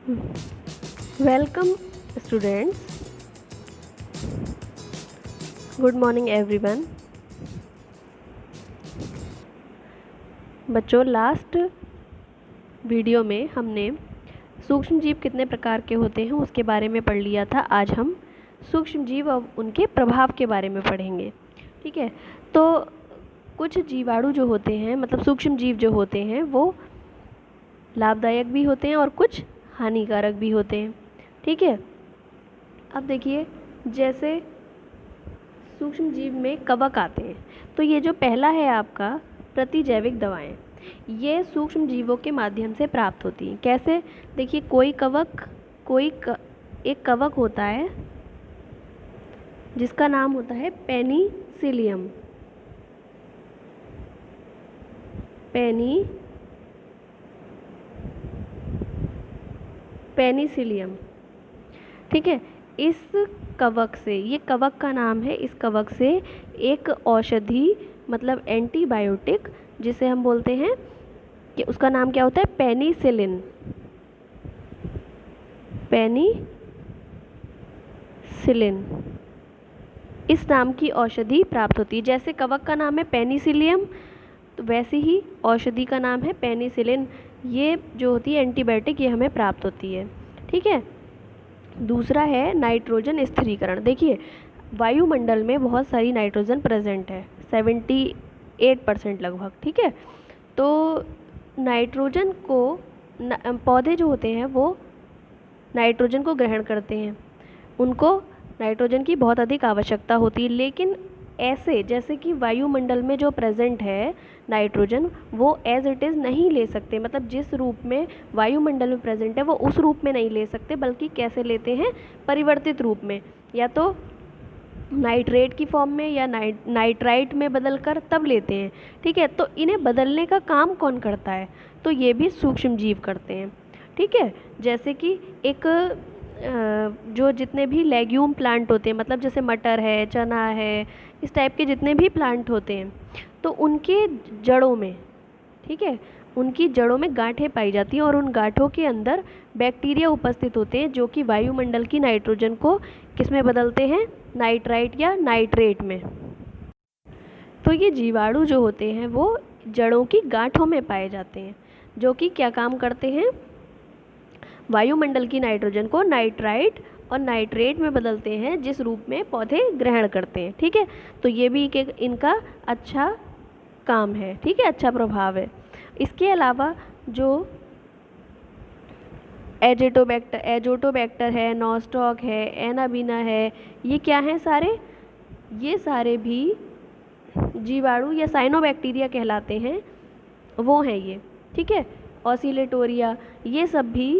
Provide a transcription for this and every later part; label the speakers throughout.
Speaker 1: Welcome students, good morning everyone. बच्चों, last video में हमने सूक्ष्म जीव कितने प्रकार के होते हैं उसके बारे में पढ़ लिया था। आज हम सूक्ष्म जीव और उनके प्रभाव के बारे में पढ़ेंगे। ठीक है, तो कुछ जीवाणु जो होते हैं, मतलब सूक्ष्म जीव जो होते हैं, वो लाभदायक भी होते हैं और कुछ हानिकारक भी होते हैं। ठीक है, अब देखिए, जैसे सूक्ष्म जीव में कवक आते हैं, तो ये जो पहला है आपका प्रतिजैविक दवाएं, ये सूक्ष्म जीवों के माध्यम से प्राप्त होती हैं। कैसे? देखिए, एक कवक होता है जिसका नाम होता है पेनिसिलियम। पेनिसिलियम, ठीक है। इस कवक से, ये कवक का नाम है, इस कवक से एक औषधि, मतलब एंटीबायोटिक, जिसे हम बोलते हैं कि उसका नाम क्या होता है, पेनिसिलिन। पेनिसिलिन इस नाम की औषधि प्राप्त होती है। जैसे कवक का नाम है पेनिसिलियम, तो वैसे ही औषधि का नाम है पेनिसिलिन। ये जो होती है एंटीबायोटिक, ये हमें प्राप्त होती है। ठीक है, दूसरा है नाइट्रोजन स्थिरीकरण। देखिए, वायुमंडल में बहुत सारी नाइट्रोजन प्रेजेंट है, 78% लगभग। ठीक है, तो नाइट्रोजन को पौधे जो होते हैं वो नाइट्रोजन को ग्रहण करते हैं, उनको नाइट्रोजन की बहुत अधिक आवश्यकता होती है। लेकिन ऐसे जैसे कि वायुमंडल में जो प्रेजेंट है नाइट्रोजन, वो एज इट इज़ नहीं ले सकते, मतलब जिस रूप में वायुमंडल में प्रेजेंट है वो उस रूप में नहीं ले सकते, बल्कि कैसे लेते हैं, परिवर्तित रूप में, या तो नाइट्रेट की फॉर्म में या नाइट्राइट में बदल कर तब लेते हैं। ठीक है, तो इन्हें बदलने का काम कौन करता है? तो ये भी सूक्ष्म जीव करते हैं। ठीक है, जैसे कि एक जो जितने भी लेग्यूम प्लांट होते हैं, मतलब जैसे मटर है, चना है, इस टाइप के जितने भी प्लांट होते हैं, तो उनके जड़ों में, ठीक है, उनकी जड़ों में गांठें पाई जाती हैं और उन गांठों के अंदर बैक्टीरिया उपस्थित होते हैं जो कि वायुमंडल की नाइट्रोजन को किस में बदलते हैं, नाइट्राइट या नाइट्रेट में। तो ये जीवाणु जो होते हैं वो जड़ों की गांठों में पाए जाते हैं, जो कि क्या काम करते हैं, वायुमंडल की नाइट्रोजन को नाइट्राइट और नाइट्रेट में बदलते हैं, जिस रूप में पौधे ग्रहण करते हैं। ठीक है, तो ये भी एक इनका अच्छा काम है। ठीक है, अच्छा प्रभाव है। इसके अलावा जो एजोटोबैक्टर है, नॉस्टॉक है, एनाबीना है, ये क्या हैं सारे? ये सारे भी जीवाणु या साइनोबैक्टीरिया कहलाते हैं, वो हैं ये। ठीक है, ऑसिलेटोरिया, ये सब भी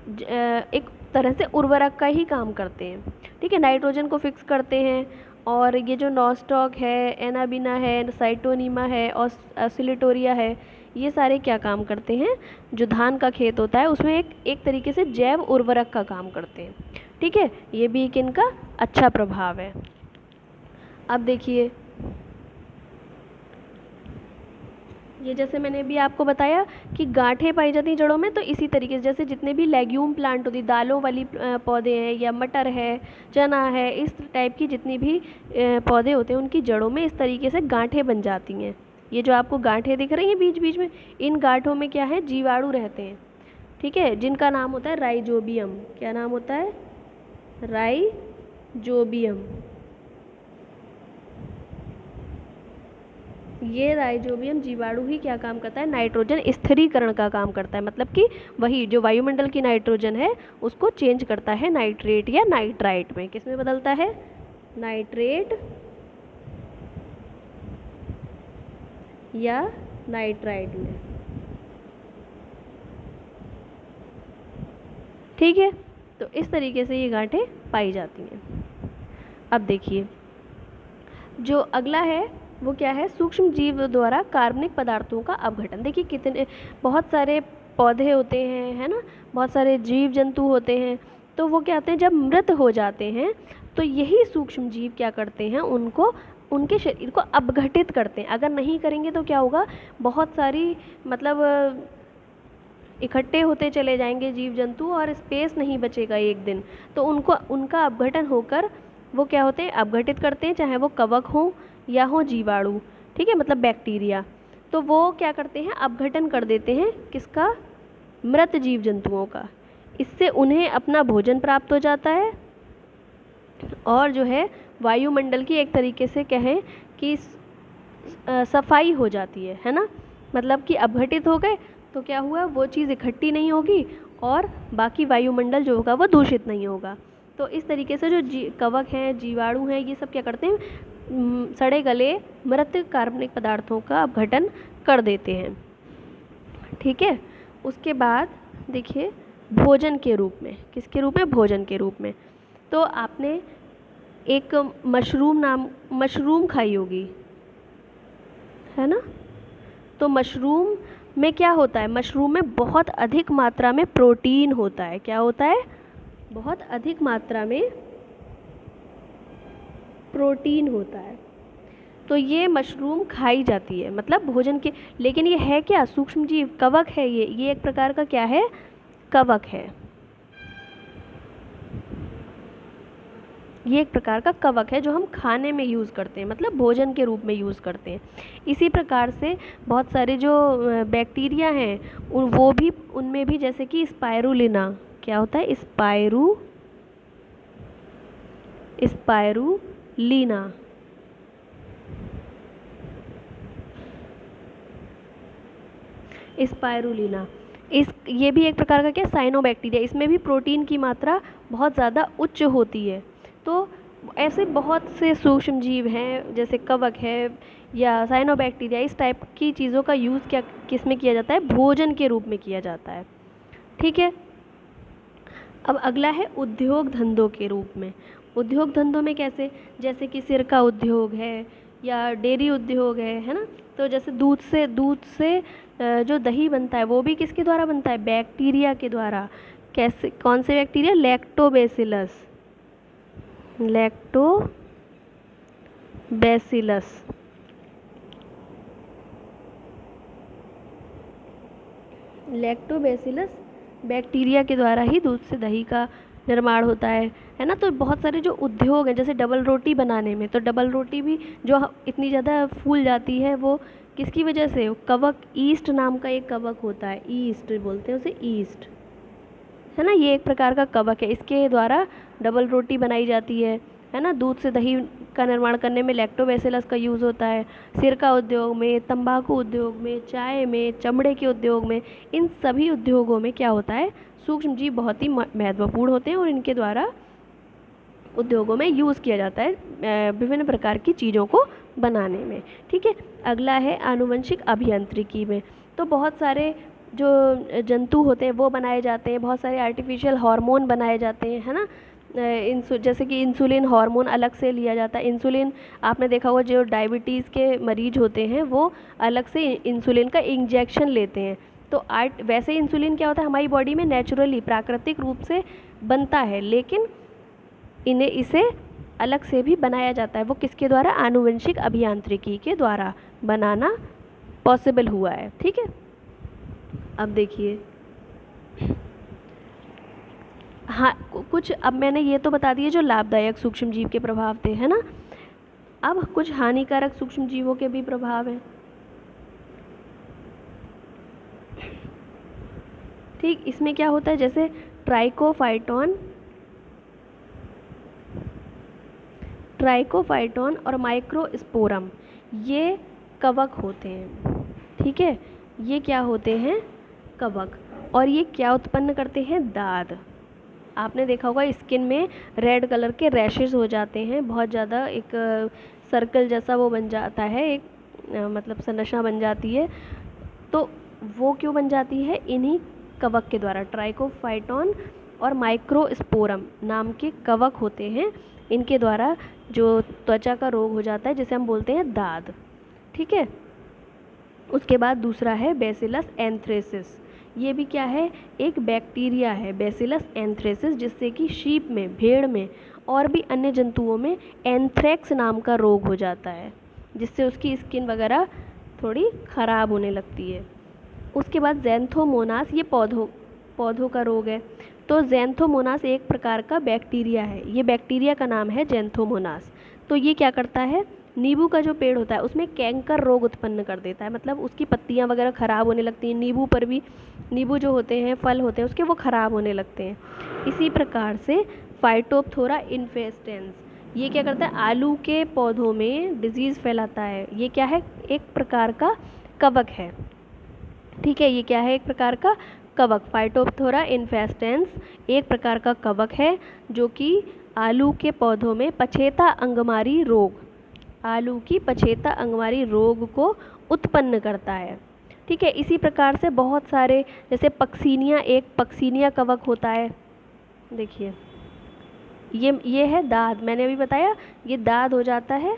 Speaker 1: एक तरह से उर्वरक का ही काम करते हैं। ठीक है, नाइट्रोजन को फिक्स करते हैं। और ये जो नॉस्टॉक है, एनाबिना है, साइटोनीमा है, ऑसिलेटोरिया है, ये सारे क्या काम करते हैं, जो धान का खेत होता है उसमें एक तरीके से जैव उर्वरक का काम करते हैं। ठीक है, ये भी एक इनका अच्छा प्रभाव है। अब देखिए, ये जैसे मैंने अभी आपको बताया कि गांठें पाई जाती हैं जड़ों में, तो इसी तरीके से जैसे जितने भी लेग्यूम प्लांट होती, दालों वाली पौधे हैं, या मटर है, चना है, इस टाइप की जितनी भी पौधे होते हैं, उनकी जड़ों में इस तरीके से गांठें बन जाती हैं। ये जो आपको गांठें दिख रही हैं बीच बीच में, इन गांठों में क्या है, जीवाणु रहते हैं। ठीक है, जिनका नाम होता है राइजोबियम। क्या नाम होता है? राइजोबियम। ये राइजोबियम जीवाणु ही क्या काम करता है, नाइट्रोजन स्थिरीकरण का काम करता है, मतलब कि वही जो वायुमंडल की नाइट्रोजन है उसको चेंज करता है नाइट्रेट या नाइट्राइट में। किस में बदलता है? नाइट्रेट या नाइट्राइट में। ठीक है, तो इस तरीके से ये गांठें पाई जाती हैं। अब देखिए, जो अगला है वो क्या है, सूक्ष्म जीव द्वारा कार्बनिक पदार्थों का अपघटन। देखिए, कितने बहुत सारे पौधे होते हैं, है ना, बहुत सारे जीव जंतु होते हैं, तो वो क्या होते हैं, जब मृत हो जाते हैं तो यही सूक्ष्म जीव क्या करते हैं, उनको, उनके शरीर को अपघटित करते हैं। अगर नहीं करेंगे तो क्या होगा, बहुत सारी, मतलब इकट्ठे होते चले जाएंगे जीव जंतु और स्पेस नहीं बचेगा एक दिन, तो उनको उनका अपघटन होकर वो क्या होते हैं, अपघटित करते हैं, चाहे वो कवक हो या हो जीवाणु, ठीक है, मतलब बैक्टीरिया। तो वो क्या करते हैं, अपघटन कर देते हैं किसका, मृत जीव जंतुओं का। इससे उन्हें अपना भोजन प्राप्त हो जाता है और जो है वायुमंडल की एक तरीके से कहें कि सफाई हो जाती है ना। मतलब कि अपघटित हो गए तो क्या हुआ, वो चीज़ इकट्ठी नहीं होगी और बाकी वायुमंडल जो होगा वो दूषित नहीं होगा। तो इस तरीके से जो कवक हैं, जीवाणु हैं, ये सब क्या करते हैं, सड़े गले मृत कार्बनिक पदार्थों का अपघटन कर देते हैं, ठीक है। उसके बाद देखिए भोजन के रूप में, किसके रूप में, भोजन के रूप में। तो आपने एक मशरूम खाई होगी, है ना। तो मशरूम में क्या होता है, मशरूम में बहुत अधिक मात्रा में प्रोटीन होता है। क्या होता है, बहुत अधिक मात्रा में प्रोटीन होता है। तो ये मशरूम खाई जाती है, मतलब भोजन के। लेकिन ये है क्या, सूक्ष्म जीव, कवक है ये एक प्रकार का क्या है, कवक है। ये एक प्रकार का कवक है जो हम खाने में यूज़ करते हैं, मतलब भोजन के रूप में यूज़ करते हैं। इसी प्रकार से बहुत सारे जो बैक्टीरिया हैं वो भी, उनमें भी जैसे कि स्पाइरुलिना, क्या होता है, स्पाइरुलिना, स्पाइरुलिना, इस ये भी एक प्रकार का क्या, साइनोबैक्टीरिया। इसमें भी प्रोटीन की मात्रा बहुत ज़्यादा उच्च होती है। तो ऐसे बहुत से सूक्ष्म जीव हैं, जैसे कवक है या साइनोबैक्टीरिया, इस टाइप की चीज़ों का यूज़ क्या किस में किया जाता है, भोजन के रूप में किया जाता है, ठीक है। अब अगला है उद्योग धंधों के रूप में। उद्योग धंधों में कैसे, जैसे कि सिरका उद्योग है या डेयरी उद्योग है ना। तो जैसे दूध से जो दही बनता है वो भी किसके द्वारा बनता है, बैक्टीरिया के द्वारा। कैसे, कौन से बैक्टीरिया, लैक्टोबैसिलस, लैक्टोबैसिलस बैक्टीरिया के द्वारा ही दूध से दही का निर्माण होता है ना। तो बहुत सारे जो उद्योग हैं, जैसे डबल रोटी बनाने में, तो डबल रोटी भी जो इतनी ज़्यादा फूल जाती है वो किसकी वजह से, कवक, ईस्ट नाम का एक कवक होता है, ईस्ट बोलते हैं उसे, ईस्ट, है ना। ये एक प्रकार का कवक है, इसके द्वारा डबल रोटी बनाई जाती है ना। दूध से दही का निर्माण करने में लैक्टोबैसिलस का यूज़ होता है। सिरका उद्योग में, तंबाकू उद्योग में, चाय में, चमड़े के उद्योग में, इन सभी उद्योगों में क्या होता है, सूक्ष्म जीव बहुत ही महत्वपूर्ण होते हैं और इनके द्वारा उद्योगों में यूज़ किया जाता है विभिन्न प्रकार की चीज़ों को बनाने में, ठीक है। अगला है आनुवंशिक अभियांत्रिकी में। तो बहुत सारे जो जंतु होते हैं वो बनाए जाते हैं, बहुत सारे आर्टिफिशियल हार्मोन बनाए जाते हैं, है ना। जैसे कि इंसुलिन हार्मोन अलग से लिया जाता है। इंसुलिन आपने देखा होगा, जो डायबिटीज़ के मरीज होते हैं वो अलग से इंसुलिन का इंजेक्शन लेते हैं। तो वैसे इंसुलिन क्या होता है, हमारी बॉडी में नेचुरली, प्राकृतिक रूप से बनता है, लेकिन इसे अलग से भी बनाया जाता है। वो किसके द्वारा, आनुवंशिक अभियांत्रिकी के द्वारा बनाना पॉसिबल हुआ है, ठीक है। अब देखिए, हाँ, कुछ, अब मैंने ये तो बता दिए जो लाभदायक सूक्ष्म जीव के प्रभाव थे, है ना। अब कुछ हानिकारक सूक्ष्म जीवों के भी प्रभाव हैं, ठीक। इसमें क्या होता है, जैसे ट्राइकोफाइटोन और माइक्रोस्पोरम, ये कवक होते हैं, ठीक है। ये क्या होते हैं, कवक, और ये क्या उत्पन्न करते हैं, दाद। आपने देखा होगा स्किन में रेड कलर के रैशेस हो जाते हैं, बहुत ज़्यादा एक सर्कल जैसा वो बन जाता है, एक मतलब संरचना बन जाती है। तो वो क्यों बन जाती है, इन्हीं कवक के द्वारा। ट्राइकोफाइटोन और माइक्रोस्पोरम नाम के कवक होते हैं, इनके द्वारा जो त्वचा का रोग हो जाता है जिसे हम बोलते हैं दाद, ठीक है। उसके बाद दूसरा है बैसिलस एंथ्रेसिस। ये भी क्या है, एक बैक्टीरिया है, बैसिलस एंथ्रेसिस, जिससे कि शीप में, भेड़ में और भी अन्य जंतुओं में एंथ्रेक्स नाम का रोग हो जाता है, जिससे उसकी स्किन वगैरह थोड़ी ख़राब होने लगती है। उसके बाद ज़ैंथोमोनास, ये पौधों का रोग है। तो ज़ैंथोमोनास एक प्रकार का बैक्टीरिया है, ये बैक्टीरिया का नाम है ज़ैंथोमोनास। तो ये क्या करता है, नींबू का जो पेड़ होता है उसमें कैंकर रोग उत्पन्न कर देता है, मतलब उसकी पत्तियां वगैरह ख़राब होने लगती हैं, नींबू पर भी, नींबू जो होते हैं फल होते हैं उसके, वो ख़राब होने लगते हैं। इसी प्रकार से फाइटोप्थोरा इन्फेस्टेंस, ये क्या करता है, आलू के पौधों में डिजीज़ फैलाता है। ये क्या है, एक प्रकार का कवक है। ठीक है, ये क्या है, एक प्रकार का कवक। फाइटोप्थोरा इन्फेस्टेंस एक प्रकार का कवक है जो कि आलू के पौधों में पछेता अंगमारी रोग, आलू की पछेता अंगमारी रोग को उत्पन्न करता है। ठीक है, इसी प्रकार से बहुत सारे, जैसे पक्सीनिया, एक पक्सीनिया कवक होता है। देखिए ये है दाद, मैंने अभी बताया, ये दाद हो जाता है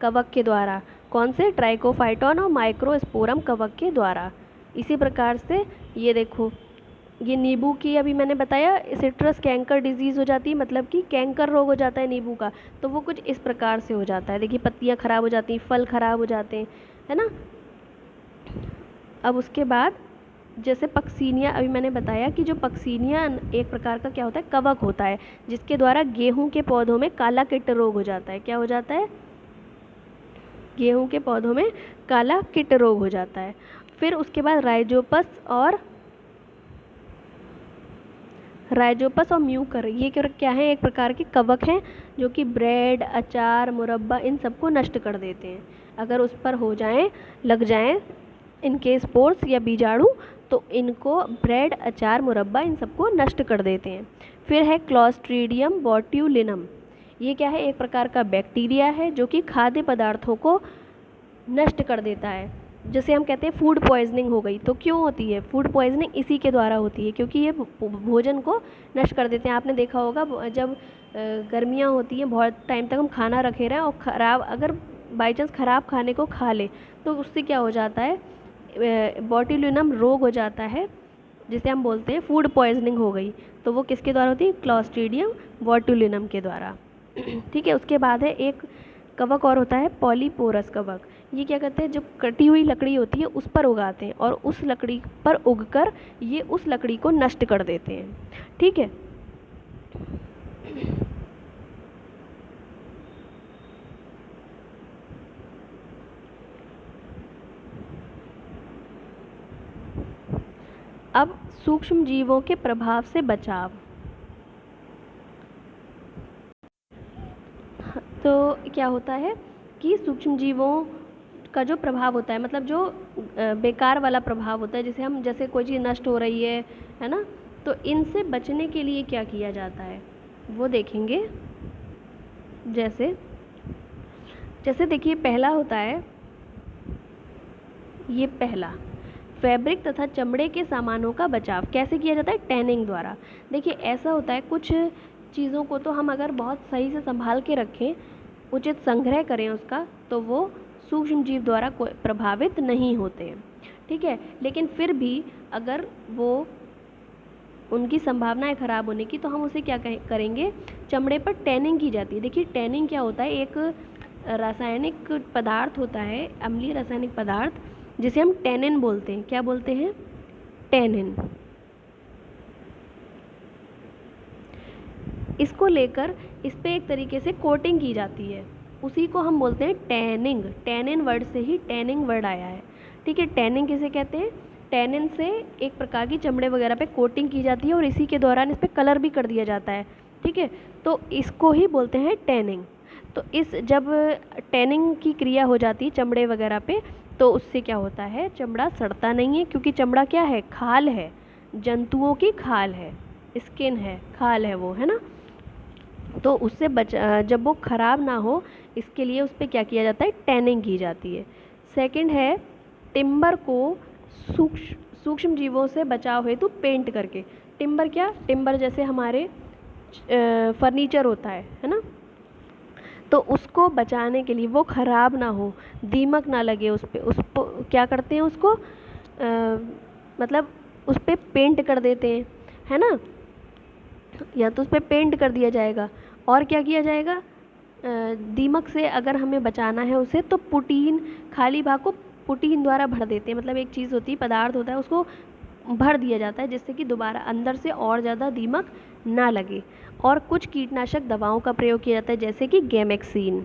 Speaker 1: कवक के द्वारा। कौन से, ट्राइकोफाइटॉन और माइक्रोस्पोरम कवक के द्वारा। इसी प्रकार से ये देखो, ये नींबू की अभी मैंने बताया, सिट्रस कैंकर डिजीज़ हो जाती है, मतलब कि कैंकर रोग हो जाता है नींबू का। तो वो कुछ इस प्रकार से हो जाता है, देखिए पत्तियां खराब हो जाती हैं, फल खराब हो जाते हैं, है ना। अब उसके बाद जैसे पक्सीनिया, अभी मैंने बताया कि जो पक्सीनिया एक प्रकार का क्या होता है, कवक होता है, जिसके द्वारा गेहूं के पौधों में काला कीट रोग हो जाता है। क्या हो जाता है, गेहूं के पौधों में काला कीट रोग हो जाता है। फिर उसके बाद राइजोपस और म्यूकर, ये क्या है, एक प्रकार के कवक हैं जो कि ब्रेड, अचार, मुरब्बा, इन सबको नष्ट कर देते हैं। अगर उस पर लग जाएं इनके स्पोर्स या बीजाणु, तो इनको ब्रेड, अचार, मुरब्बा, इन सबको नष्ट कर देते हैं। फिर है क्लॉस्ट्रीडियम बोट्यूलिनम, ये क्या है, एक प्रकार का बैक्टीरिया है जो कि खाद्य पदार्थों को नष्ट कर देता है। जैसे हम कहते हैं फूड पॉइजनिंग हो गई, तो क्यों होती है फूड पॉइजनिंग, इसी के द्वारा होती है, क्योंकि ये भोजन को नष्ट कर देते हैं। आपने देखा होगा जब गर्मियाँ होती हैं, बहुत टाइम तक हम खाना रखे रहें और ख़राब, अगर बाई चांस ख़राब खाने को खा ले, तो उससे क्या हो जाता है, बोट्यूलिनम रोग हो जाता है, जिसे हम बोलते हैं फूड पॉइजनिंग हो गई। तो वो किसके द्वारा होती है, क्लॉस्ट्रीडियम बोट्यूलिनम के द्वारा। ठीक है, उसके बाद है एक कवक और होता है पॉलीपोरस कवक। ये क्या करते हैं, जो कटी हुई लकड़ी होती है उस पर उगाते हैं और उस लकड़ी पर उगकर ये उस लकड़ी को नष्ट कर देते हैं। ठीक है, अब सूक्ष्म जीवों के प्रभाव से बचाव। तो क्या होता है कि सूक्ष्म जीवों का जो प्रभाव होता है, मतलब जो बेकार वाला प्रभाव होता है, जैसे कोई चीज़ नष्ट हो रही है ना, तो इनसे बचने के लिए क्या किया जाता है वो देखेंगे। जैसे देखिए, पहला होता है, ये पहला, फैब्रिक तथा चमड़े के सामानों का बचाव कैसे किया जाता है, टैनिंग द्वारा। देखिए ऐसा होता है, कुछ चीज़ों को तो हम अगर बहुत सही से संभाल के रखें, उचित संग्रह करें उसका, तो वो सूक्ष्म जीव द्वारा कोई प्रभावित नहीं होते हैं। ठीक है, लेकिन फिर भी अगर वो उनकी संभावना है ख़राब होने की, तो हम उसे क्या करेंगे, चमड़े पर टैनिंग की जाती है। देखिए टैनिंग क्या होता है, एक रासायनिक पदार्थ होता है, अम्लीय रासायनिक पदार्थ, जिसे हम टैनिन बोलते हैं। क्या बोलते हैं, टैनिन। इसको लेकर इस पे एक तरीके से कोटिंग की जाती है, उसी को हम बोलते हैं टैनिंग। टैनिन वर्ड से ही टैनिंग वर्ड आया है। ठीक है, टैनिंग किसे कहते हैं, टैनिन से एक प्रकार की चमड़े वगैरह पे कोटिंग की जाती है और इसी के दौरान इस पर कलर भी कर दिया जाता है। ठीक है, तो इसको ही बोलते हैं टैनिंग। तो जब टैनिंग की क्रिया हो जाती है चमड़े वगैरह पे, तो उससे क्या होता है, चमड़ा सड़ता नहीं है, क्योंकि चमड़ा क्या है, खाल है, जंतुओं की खाल है, स्किन है, खाल है वो, है ना। तो उससे जब वो ख़राब ना हो, इसके लिए उस पर क्या किया जाता है, टैनिंग की जाती है। सेकंड है, टिम्बर को सूक्ष्म जीवों से बचाव हेतु पेंट करके। टिम्बर जैसे हमारे फर्नीचर होता है ना, तो उसको बचाने के लिए, वो ख़राब ना हो, दीमक ना लगे उस पर क्या करते हैं, उसको मतलब उस पर पेंट कर देते हैं, है ना। या तो उस पर पेंट कर दिया जाएगा, और क्या किया जाएगा, दीमक से अगर हमें बचाना है उसे, तो पुटीन, खाली भाग को पुटीन द्वारा भर देते हैं, मतलब एक चीज़ होती है, पदार्थ होता है, उसको भर दिया जाता है जिससे कि दोबारा अंदर से और ज़्यादा दीमक ना लगे। और कुछ कीटनाशक दवाओं का प्रयोग किया जाता है जैसे कि गैमेक्सीन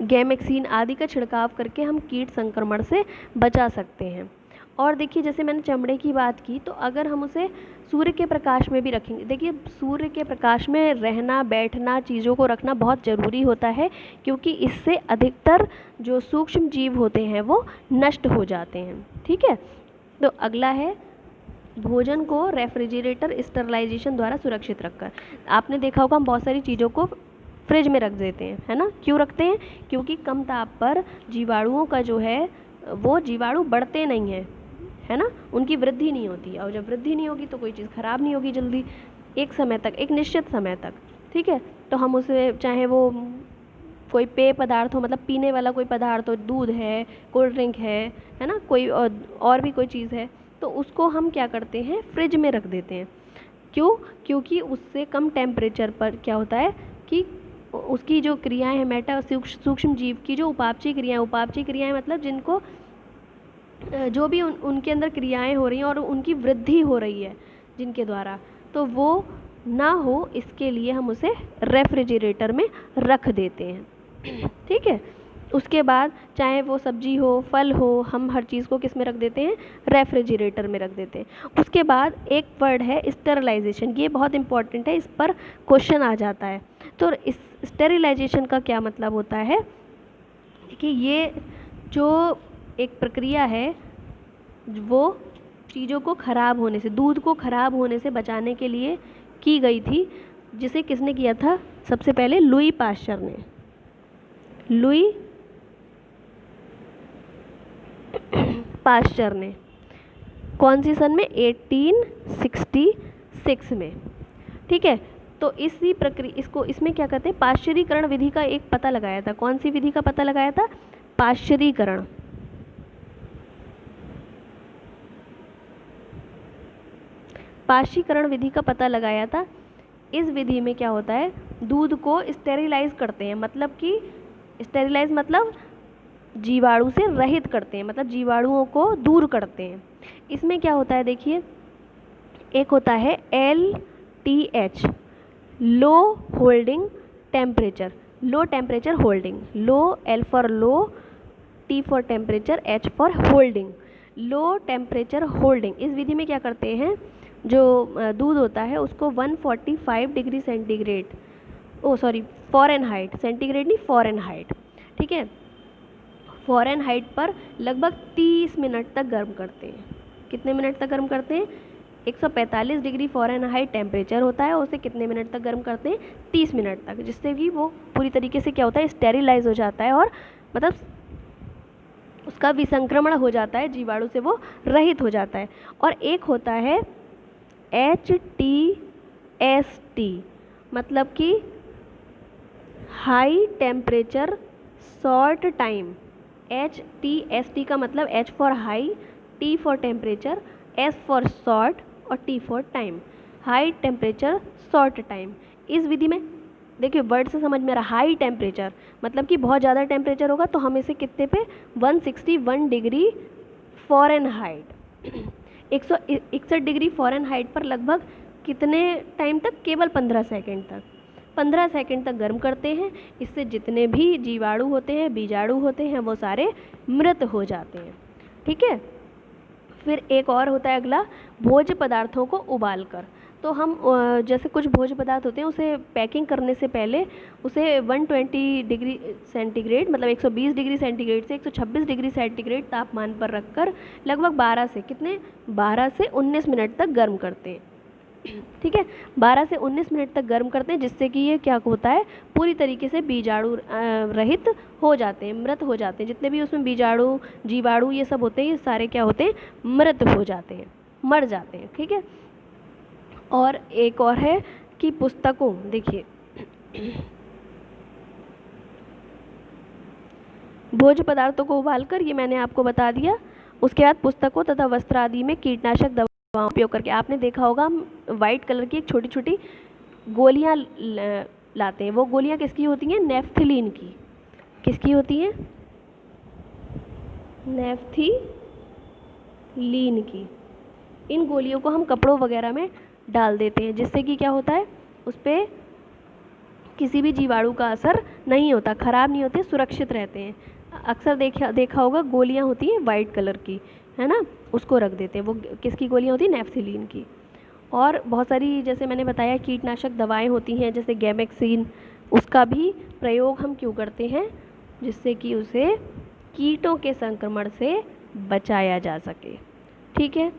Speaker 1: गैमेक्सीन आदि का छिड़काव करके हम कीट संक्रमण से बचा सकते हैं। और देखिए जैसे मैंने चमड़े की बात की, तो अगर हम उसे सूर्य के प्रकाश में भी रखेंगे, देखिए सूर्य के प्रकाश में रहना बैठना चीज़ों को रखना बहुत ज़रूरी होता है, क्योंकि इससे अधिकतर जो सूक्ष्म जीव होते हैं वो नष्ट हो जाते हैं। ठीक है, तो अगला है भोजन को रेफ्रिजरेटर स्टरलाइजेशन द्वारा सुरक्षित रखकर। आपने देखा होगा हम बहुत सारी चीज़ों को फ्रिज में रख देते हैं, है ना। क्यों रखते हैं? क्योंकि कम ताप पर जीवाणुओं का जो है वो जीवाणु बढ़ते नहीं हैं, है ना, उनकी वृद्धि नहीं होती, और जब वृद्धि नहीं होगी तो कोई चीज़ ख़राब नहीं होगी जल्दी, एक समय तक, एक निश्चित समय तक। ठीक है, तो हम उसे चाहे वो कोई पेय पदार्थ हो, मतलब पीने वाला कोई पदार्थ हो, दूध है, कोल्ड ड्रिंक है ना, कोई और भी कोई चीज़ है, तो उसको हम क्या करते हैं, फ्रिज में रख देते हैं। क्यों? क्योंकि उससे कम टेम्परेचर पर क्या होता है कि उसकी जो क्रियाएं हैं, सूक्ष्म जीव की जो उपापचय क्रियाएं मतलब जिनको जो भी उनके अंदर क्रियाएं हो रही हैं और उनकी वृद्धि हो रही है जिनके द्वारा, तो वो ना हो, इसके लिए हम उसे रेफ्रिजरेटर में रख देते हैं। ठीक है, उसके बाद चाहे वो सब्जी हो, फल हो, हम हर चीज़ को किस में रख देते हैं, रेफ्रिजरेटर में रख देते हैं। उसके बाद एक वर्ड है स्टेरिलाइजेशन, ये बहुत इंपॉर्टेंट है, इस पर क्वेश्चन आ जाता है। तो इस स्टेरिलाइजेशन का क्या मतलब होता है? देखिए ये जो एक प्रक्रिया है वो चीज़ों को ख़राब होने से, दूध को ख़राब होने से बचाने के लिए की गई थी, जिसे किसने किया था? सबसे पहले लुई पाश्चर ने। लुई पाश्चर ने कौन सी सन में? 1866 में। ठीक है, तो इसी प्रक्रिया इसमें क्या कहते हैं, पाश्चरीकरण विधि का एक पता लगाया था। कौन सी विधि का पता लगाया था? पाश्चरीकरण। पाश्चरीकरण विधि का पता लगाया था। इस विधि में क्या होता है, दूध को स्टेरिलाइज करते हैं, मतलब कि स्टेरिलाइज मतलब जीवाणु से रहित करते हैं, मतलब जीवाणुओं को दूर करते हैं। इसमें क्या होता है, देखिए एक होता है LTH, low holding temperature, low temperature holding, low L for low, T for temperature, H for holding, low temperature holding. इस विधि में क्या करते हैं, जो दूध होता है उसको 145 डिग्री सेंटीग्रेड, फ़ारेनहाइट, सेंटीग्रेड नहीं फ़ारेनहाइट, ठीक है, फ़ारेनहाइट पर लगभग 30 मिनट तक गर्म करते हैं। कितने मिनट तक गर्म करते हैं? 145 डिग्री फ़ारेनहाइट टेम्परेचर होता है, उसे कितने मिनट तक गर्म करते हैं? 30 मिनट तक, जिससे कि वो पूरी तरीके से क्या होता है, स्टेरिलाइज हो जाता है, और मतलब उसका विसंक्रमण हो जाता है, जीवाणु से वो रहित हो जाता है। और एक होता है HTST, मतलब कि high temperature short time. HTST का मतलब H for high, T for temperature, S for short और T for time, high temperature short time. इस विधि में देखिए वर्ड से समझ में आ रहा, हाई टेम्परेचर मतलब कि बहुत ज़्यादा टेम्परेचर होगा, तो हम इसे कितने पे, 161 डिग्री फ़ारेनहाइट, 161 डिग्री फ़ारेनहाइट पर लगभग कितने टाइम तक? केवल 15 सेकेंड तक, 15 सेकेंड तक गर्म करते हैं। इससे जितने भी जीवाणु होते हैं, बीजाणु होते हैं, वो सारे मृत हो जाते हैं। ठीक है, फिर एक और होता है अगला, भोज्य पदार्थों को उबालकर। तो हम जैसे कुछ भोज्य पदार्थ होते हैं, उसे पैकिंग करने से पहले उसे 120 डिग्री सेंटीग्रेड, मतलब 120 डिग्री सेंटीग्रेड से 126 डिग्री सेंटीग्रेड तापमान पर रखकर लगभग 12 से 19 मिनट तक गर्म करते हैं। ठीक है, 12 से 19 मिनट तक गर्म करते हैं, जिससे कि ये क्या होता है, पूरी तरीके से बीजाणु रहित हो जाते हैं, मृत हो जाते हैं। जितने भी उसमें बीजाणु, जीवाणु ये सब होते हैं, ये सारे क्या होते हैं, मृत हो जाते हैं, मर जाते हैं। ठीक है, और एक और है कि पुस्तकों, देखिए भोज्य पदार्थों को उबालकर, ये मैंने आपको बता दिया। उसके बाद पुस्तकों तथा वस्त्र आदि में कीटनाशक दवाओं उपयोग करके, आपने देखा होगा वाइट कलर की एक छोटी छोटी गोलियां लाते हैं, वो गोलियां किसकी होती हैं? नेफ्थिलीन की। किसकी होती हैं? नेफ्थिलीन की। इन गोलियों को हम कपड़ों वगैरह में डाल देते हैं, जिससे कि क्या होता है, उस पर किसी भी जीवाणु का असर नहीं होता, ख़राब नहीं होते, सुरक्षित रहते हैं। अक्सर देखा होगा गोलियां होती हैं वाइट कलर की, है ना, उसको रख देते हैं। वो किसकी गोलियां होती हैं? नेफ्थिलीन की। और बहुत सारी, जैसे मैंने बताया, कीटनाशक दवाएं होती हैं, जैसे गैमेक्सिन, उसका भी प्रयोग हम क्यों करते हैं? जिससे कि उसे कीटों के संक्रमण से बचाया जा सके। ठीक है।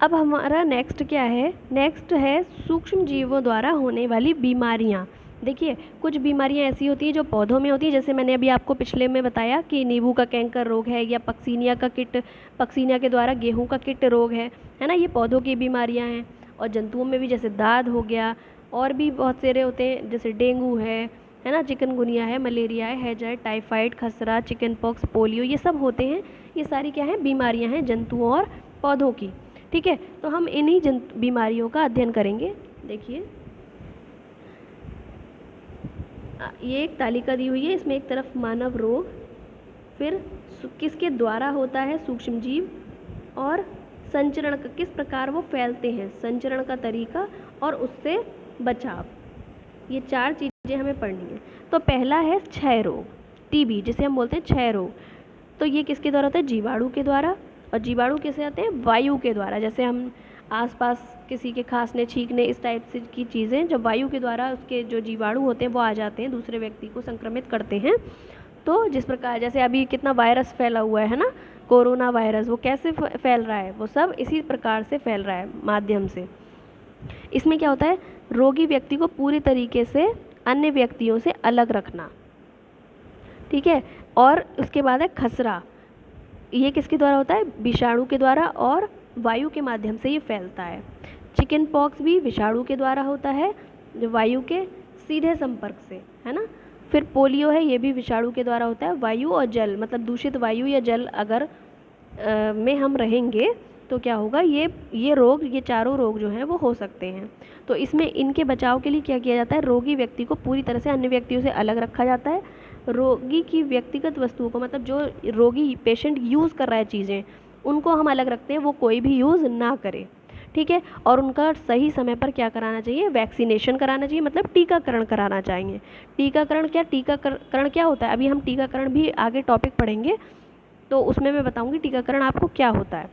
Speaker 1: अब हमारा नेक्स्ट क्या है? नेक्स्ट है सूक्ष्म जीवों द्वारा होने वाली बीमारियाँ। देखिए, कुछ बीमारियाँ ऐसी होती हैं जो पौधों में होती है, जैसे मैंने अभी आपको पिछले में बताया कि नींबू का कैंकर रोग है, या पक्सीनिया के द्वारा गेहूं का किट रोग है ना, ये पौधों की बीमारियाँ हैं। और जंतुओं में भी जैसे दाद हो गया, और भी बहुत सारे होते हैं, जैसे डेंगू है ना, चिकनगुनिया है, मलेरिया है, हैजा है, टाइफाइड, खसरा, चिकन पॉक्स, पोलियो, ये सब होते हैं। ये सारी क्या हैं? बीमारियाँ हैं जंतुओं और पौधों की। ठीक है, तो हम इन्हीं बीमारियों का अध्ययन करेंगे। देखिए, ये एक तालिका दी हुई है, इसमें एक तरफ मानव रोग, फिर किसके द्वारा होता है? सूक्ष्म जीव, और संचरण का, किस प्रकार वो फैलते हैं, संचरण का तरीका, और उससे बचाव। ये 4 चीज़ें हमें पढ़नी है। तो पहला है क्षय रोग, टीबी, जिसे हम बोलते हैं क्षय रोग। तो ये किसके द्वारा होता है? जीवाणु के द्वारा। और जीवाणु कैसे आते हैं? वायु के द्वारा। जैसे हम आसपास किसी के खांसने, छींकने, इस टाइप से की चीज़ें, जब वायु के द्वारा उसके जो जीवाणु होते हैं वो आ जाते हैं, दूसरे व्यक्ति को संक्रमित करते हैं। तो जिस प्रकार, जैसे अभी कितना वायरस फैला हुआ है ना, कोरोना वायरस, वो कैसे फैल रहा है? वो सब इसी प्रकार से फैल रहा है, माध्यम से। इसमें क्या होता है? रोगी व्यक्ति को पूरी तरीके से अन्य व्यक्तियों से अलग रखना। ठीक है। और उसके बाद है खसरा। ये किसके द्वारा होता है? विषाणु के द्वारा, और वायु के माध्यम से ये फैलता है। चिकन पॉक्स भी विषाणु के द्वारा होता है, जो वायु के सीधे संपर्क से, है ना। फिर पोलियो है, ये भी विषाणु के द्वारा होता है। वायु और जल, मतलब दूषित वायु या जल अगर में हम रहेंगे तो क्या होगा? ये रोग, ये चारों रोग जो हैं वो हो सकते हैं। तो इसमें इनके बचाव के लिए क्या किया जाता है? रोगी व्यक्ति को पूरी तरह से अन्य व्यक्तियों से अलग रखा जाता है। रोगी की व्यक्तिगत वस्तुओं को, मतलब जो रोगी पेशेंट यूज़ कर रहा है चीज़ें, उनको हम अलग रखते हैं, वो कोई भी यूज़ ना करे। ठीक है। और उनका सही समय पर क्या कराना चाहिए? वैक्सीनेशन कराना चाहिए, मतलब टीकाकरण कराना चाहिए। टीकाकरण क्या होता है? अभी हम टीकाकरण भी आगे टॉपिक पढ़ेंगे, तो उसमें मैं बताऊंगी टीकाकरण आपको क्या होता है।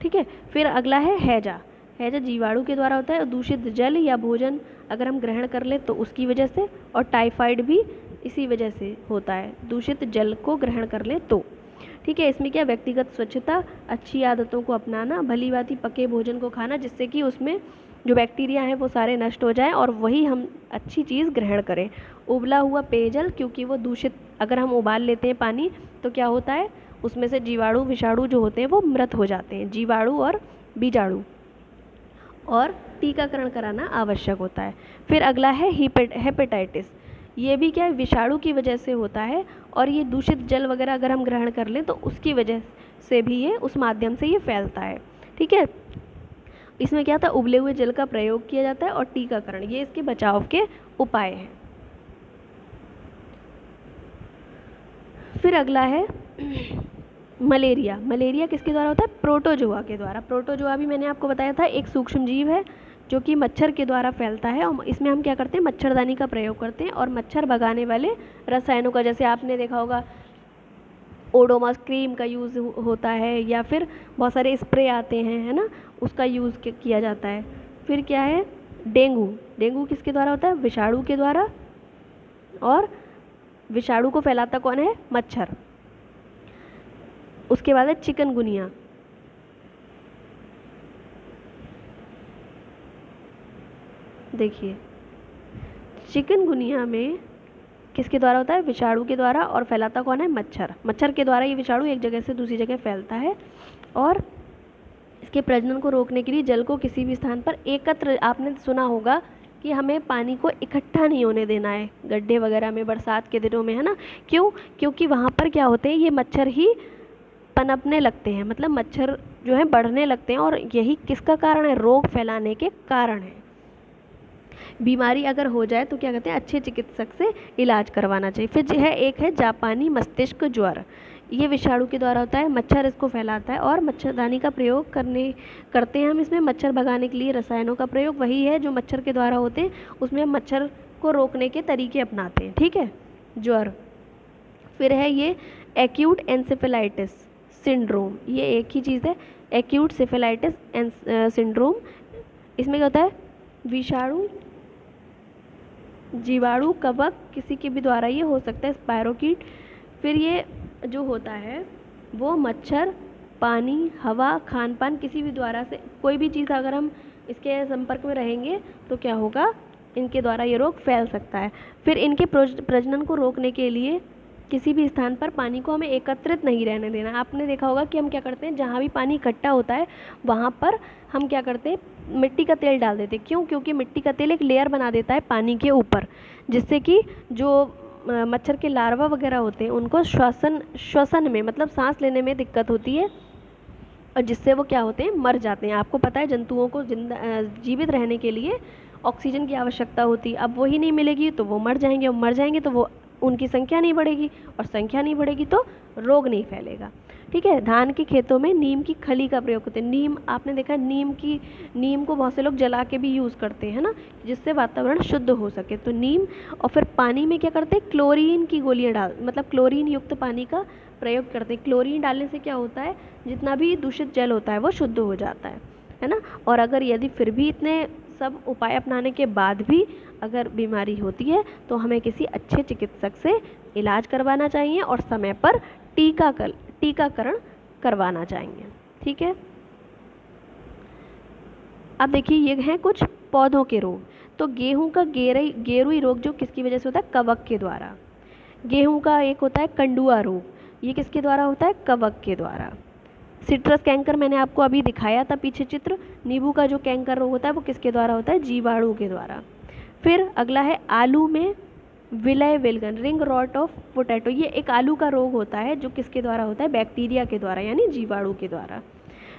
Speaker 1: ठीक है। फिर अगला है हैजा। हैजा जीवाणु के द्वारा होता है, और दूषित जल या भोजन अगर हम ग्रहण कर ले तो उसकी वजह से, और टाइफाइड भी इसी वजह से होता है, दूषित जल को ग्रहण कर ले तो। ठीक है। इसमें क्या? व्यक्तिगत स्वच्छता, अच्छी आदतों को अपनाना, भली भांति पके भोजन को खाना, जिससे कि उसमें जो बैक्टीरिया हैं वो सारे नष्ट हो जाएं और वही हम अच्छी चीज़ ग्रहण करें। उबला हुआ पेयजल, क्योंकि वो दूषित, अगर हम उबाल लेते हैं पानी तो क्या होता है? उसमें से जीवाणु विषाणु जो होते हैं वो मृत हो जाते हैं, जीवाणु और बीजाणु। और टीकाकरण कराना आवश्यक होता है। फिर अगला है हेपेटाइटिस। ये भी क्या है? विषाणु की वजह से होता है, और ये दूषित जल वगैरह अगर हम ग्रहण कर लें तो उसकी वजह से भी ये, उस माध्यम से ये फैलता है। ठीक है। इसमें क्या था? उबले हुए जल का प्रयोग किया जाता है, और टीकाकरण, ये इसके बचाव के उपाय हैं। फिर अगला है मलेरिया। मलेरिया किसके द्वारा होता है? प्रोटोजोआ के द्वारा। प्रोटोजोआ भी मैंने आपको बताया था, एक सूक्ष्म जीव है जो कि मच्छर के द्वारा फैलता है, और इसमें हम क्या करते हैं? मच्छरदानी का प्रयोग करते हैं, और मच्छर भगाने वाले रसायनों का, जैसे आपने देखा होगा ओडोमॉस क्रीम का यूज़ होता है, या फिर बहुत सारे स्प्रे आते हैं, है ना, उसका यूज़ किया जाता है। फिर क्या है? डेंगू। डेंगू किसके द्वारा होता है? विषाणु के द्वारा, और विषाणु को फैलाता कौन है? मच्छर। उसके बाद है चिकनगुनिया। देखिए, चिकनगुनिया में किसके द्वारा होता है? विषाणु के द्वारा, और फैलाता कौन है? मच्छर। मच्छर के द्वारा ये विषाणु एक जगह से दूसरी जगह फैलता है, और इसके प्रजनन को रोकने के लिए जल को किसी भी स्थान पर एकत्र, आपने सुना होगा कि हमें पानी को इकट्ठा नहीं होने देना है, गड्ढे वगैरह में बरसात के दिनों में, है ना। क्यों? क्योंकि वहाँ पर क्या होते हैं? ये मच्छर ही पनपने लगते हैं, मतलब मच्छर जो है बढ़ने लगते हैं, और यही किसका कारण है? रोग फैलाने के कारण है। बीमारी अगर हो जाए तो क्या कहते हैं, अच्छे चिकित्सक से इलाज करवाना चाहिए। फिर जो है एक है जापानी मस्तिष्क ज्वर, ये विषाणु के द्वारा होता है, मच्छर इसको फैलाता है, और मच्छरदानी का प्रयोग करते हैं हम इसमें मच्छर भगाने के लिए। रसायनों का प्रयोग वही है जो मच्छर के द्वारा होते हैं, उसमें हम मच्छर को रोकने के तरीके अपनाते हैं, ठीक है, ज्वर। फिर है ये एक्यूट एन्सेफेलाइटिस सिंड्रोम, ये एक ही चीज़ है, एक्यूट सेफेलाइटिस सिंड्रोम। इसमें क्या होता है, विषाणु, जीवाणु, कवक किसी के भी द्वारा ये हो सकता है, स्पायरोकीट। फिर ये जो होता है वो मच्छर, पानी, हवा, खान पान किसी भी द्वारा से, कोई भी चीज़ अगर हम इसके संपर्क में रहेंगे तो क्या होगा, इनके द्वारा ये रोग फैल सकता है। फिर इनके प्रजनन को रोकने के लिए किसी भी स्थान पर पानी को हमें एकत्रित नहीं रहने देना। आपने देखा होगा कि हम क्या करते हैं, जहाँ भी पानी इकट्ठा होता है वहाँ पर हम क्या करते हैं, मिट्टी का तेल डाल देते हैं। क्यों? क्योंकि मिट्टी का तेल एक लेयर बना देता है पानी के ऊपर, जिससे कि जो मच्छर के लार्वा वगैरह होते हैं उनको श्वसन में, मतलब सांस लेने में दिक्कत होती है, और जिससे वो क्या होते हैं, मर जाते हैं। आपको पता है जंतुओं को जीवित रहने के लिए ऑक्सीजन की आवश्यकता होती है। अब वही नहीं मिलेगी तो वो मर जाएंगे, और मर जाएंगे तो वो उनकी संख्या नहीं बढ़ेगी, और संख्या नहीं बढ़ेगी तो रोग नहीं फैलेगा, ठीक है। धान के खेतों में नीम की खली का प्रयोग होता है। नीम, आपने देखा है नीम को बहुत से लोग जला के भी यूज़ करते हैं ना, जिससे वातावरण शुद्ध हो सके, तो नीम। और फिर पानी में क्या करते हैं, क्लोरीन की गोलियाँ मतलब क्लोरीन युक्त पानी का प्रयोग करते हैं। क्लोरीन डालने से क्या होता है, जितना भी दूषित जल होता है वो शुद्ध हो जाता है ना। और अगर यदि फिर भी इतने सब उपाय अपनाने के बाद भी अगर बीमारी होती है तो हमें किसी अच्छे चिकित्सक से इलाज करवाना चाहिए, और समय पर टीकाकरण करवाना चाहिए, ठीक है। अब देखिए ये हैं कुछ पौधों के रोग। तो गेहूं का गेरुई रोग जो किसकी वजह से होता है, कवक के द्वारा। गेहूं का एक होता है कंडुआ रोग, ये किसके द्वारा होता है, कवक के द्वारा। सिट्रस कैंकर मैंने आपको अभी दिखाया था पीछे चित्र। नींबू का जो कैंकर रोग होता है वो किसके द्वारा होता है, जीवाणु के द्वारा। फिर अगला है आलू में विलय विलगन, रिंग रॉट ऑफ पोटैटो, ये एक आलू का रोग होता है जो किसके द्वारा होता है, बैक्टीरिया के द्वारा, यानी जीवाणु के द्वारा।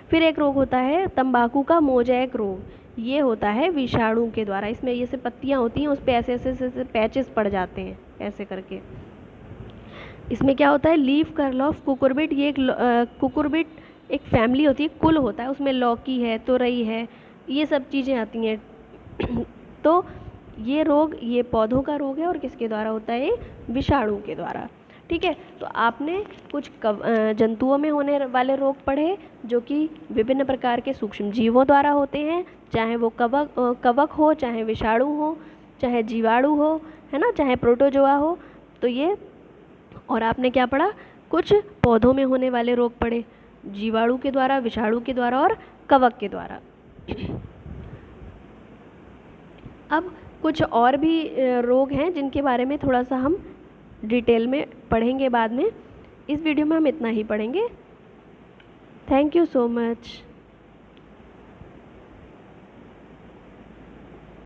Speaker 1: फिर एक रोग होता है तंबाकू का मोजैक रोग, ये होता है विषाणु के द्वारा। इसमें ये से पत्तियाँ होती हैं, उस पर ऐसे पैचेस पड़ जाते हैं ऐसे करके। इसमें क्या होता है, लीफ कर्ल ऑफ कुकुरबिट, ये एक कुकुरबिट एक फैमिली होती है, कुल होता है, उसमें लौकी है, तुरई है, ये सब चीज़ें आती हैं। तो ये रोग, ये पौधों का रोग है, और किसके द्वारा होता है, विषाणु के द्वारा, ठीक है। तो आपने कुछ जंतुओं में होने वाले रोग पढ़े जो कि विभिन्न प्रकार के सूक्ष्म जीवों द्वारा होते हैं, चाहे वो कवक हो, चाहे विषाणु हो, चाहे जीवाणु हो, है ना, चाहे प्रोटोजोआ हो। तो ये, और आपने क्या पढ़ा, कुछ पौधों में होने वाले रोग पढ़े, जीवाणु के द्वारा, विषाणु के द्वारा और कवक के द्वारा। अब कुछ और भी रोग हैं जिनके बारे में थोड़ा सा हम डिटेल में पढ़ेंगे बाद में। इस वीडियो में हम इतना ही पढ़ेंगे। Thank you so much.